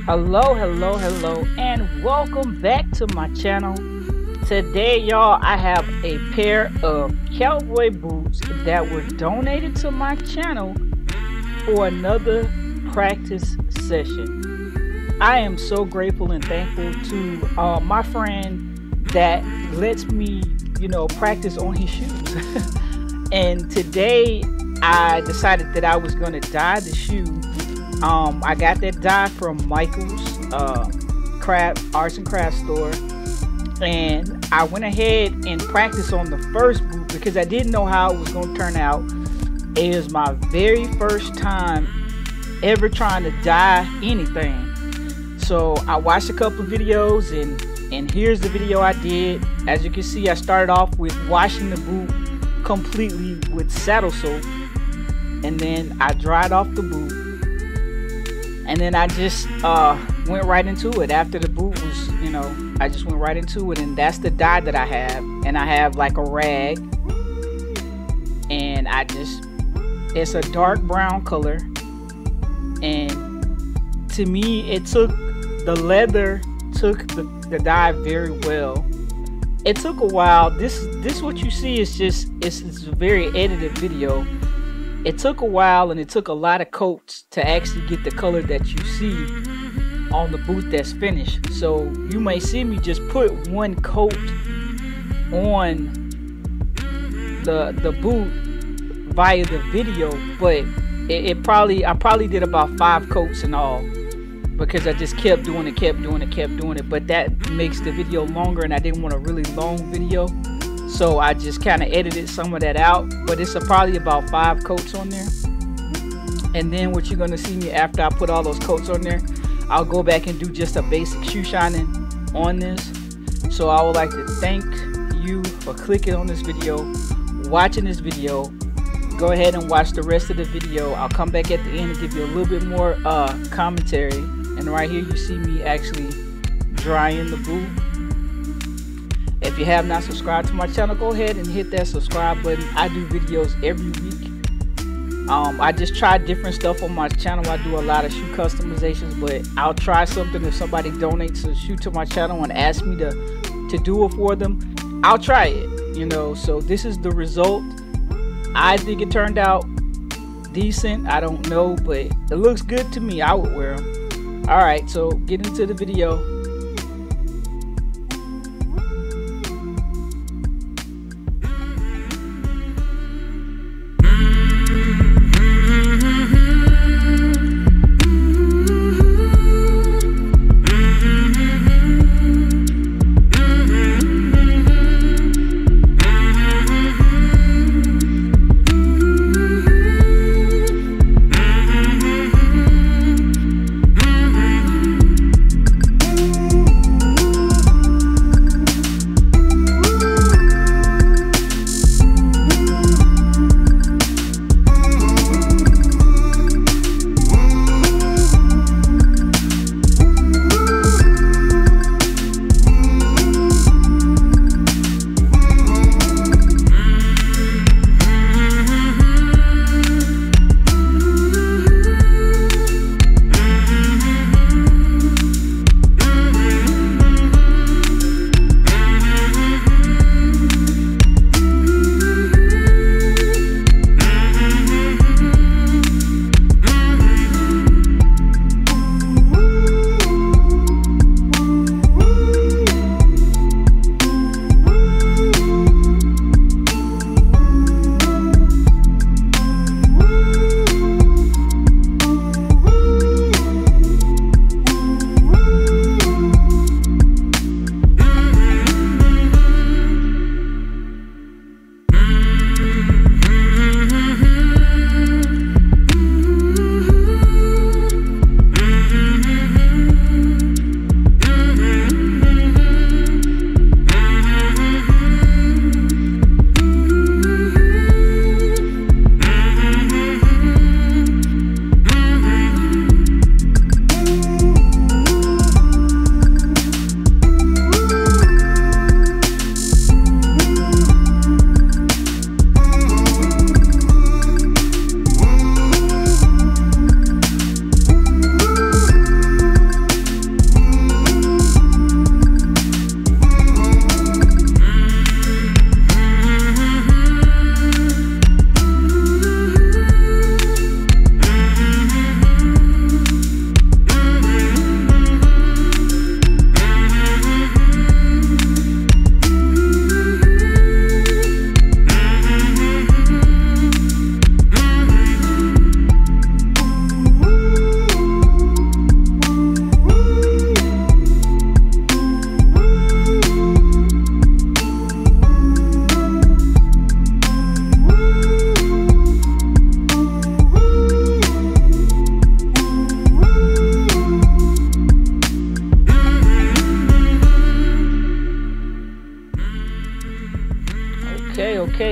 Hello, and welcome back to my channel. Today, y'all, I have a pair of cowboy boots that were donated to my channel for another practice session. I am so grateful and thankful to my friend that lets me, practice on his shoes. And today, I decided that I was going to dye the shoe. I got that dye from Michael's arts and craft store, and I went ahead and practiced on the first boot because I didn't know how it was going to turn out. It was my very first time ever trying to dye anything, so I watched a couple of videos, and here's the video I did. As you can see, I started off with washing the boot completely with saddle soap, and then I dried off the boot. And then I just went right into it. After the boot was, I just went right into it. And that's the dye that I have. And I have like a rag. And it's a dark brown color. And to me, the leather took the dye very well. It took a while. This what you see is it's a very edited video. It took a while, and it took a lot of coats to actually get the color that you see on the boot that's finished. So you may see me just put one coat on the boot via the video, but I probably did about 5 coats in all, because I just kept doing it. But that makes the video longer, and I didn't want a really long video. So I just kind of edited some of that out, but it's probably about 5 coats on there. And then what you're going to see me after I put all those coats on there, I'll go back and do just a basic shoe shining on this. So I would like to thank you for clicking on this video, watching this video. Go ahead and watch the rest of the video. I'll come back at the end and give you a little bit more commentary. And right here you see me actually drying the boot. If you have not subscribed to my channel, go ahead and hit that subscribe button. I do videos every week. I just try different stuff on my channel. I do a lot of shoe customizations, but I'll try something if somebody donates a shoe to my channel and asks me to do it for them. I'll try it, so this is the result. I think it turned out decent. I don't know, but it looks good to me. I would wear them. Alright, so get into the video.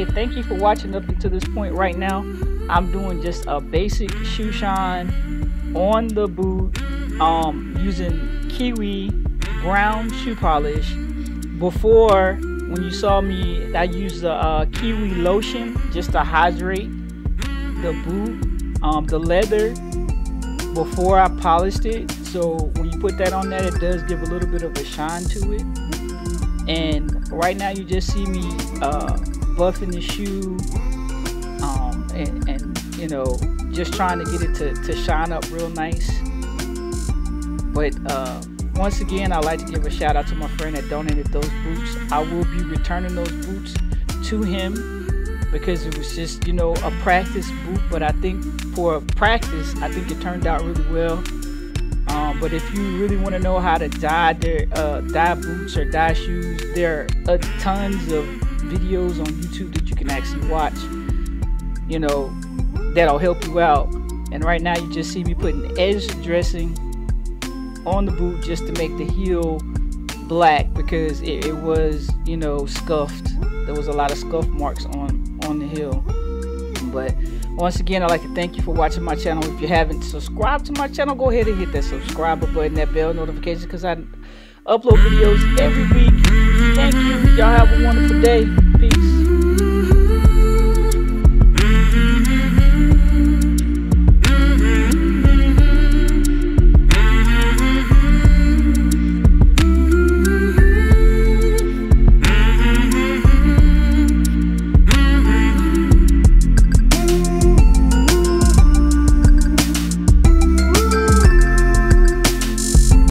say thank you for watching up until this point. Right now I'm doing just a basic shoe shine on the boot, using Kiwi brown shoe polish. Before, when you saw me, I used the Kiwi lotion just to hydrate the boot, the leather, before I polished it. So when you put that on there, it does give a little bit of a shine to it. And right now you just see me buffing the shoe, and you know, just trying to get it to shine up real nice. But once again, I'd like to give a shout out to my friend that donated those boots. I will be returning those boots to him because it was just, you know, a practice boot. But I think for practice, I think it turned out really well. But if you really want to know how to dye boots or dye shoes, there are tons of videos on YouTube that you can actually watch, you know, that'll help you out. And right now you just see me putting edge dressing on the boot just to make the heel black because it was, you know, scuffed. There was a lot of scuff marks on the heel. But once again, I'd like to thank you for watching my channel. If you haven't subscribed to my channel, go ahead and hit that subscriber button, that bell notification, because I upload videos every week. Thank you. Y'all have a wonderful day. Peace.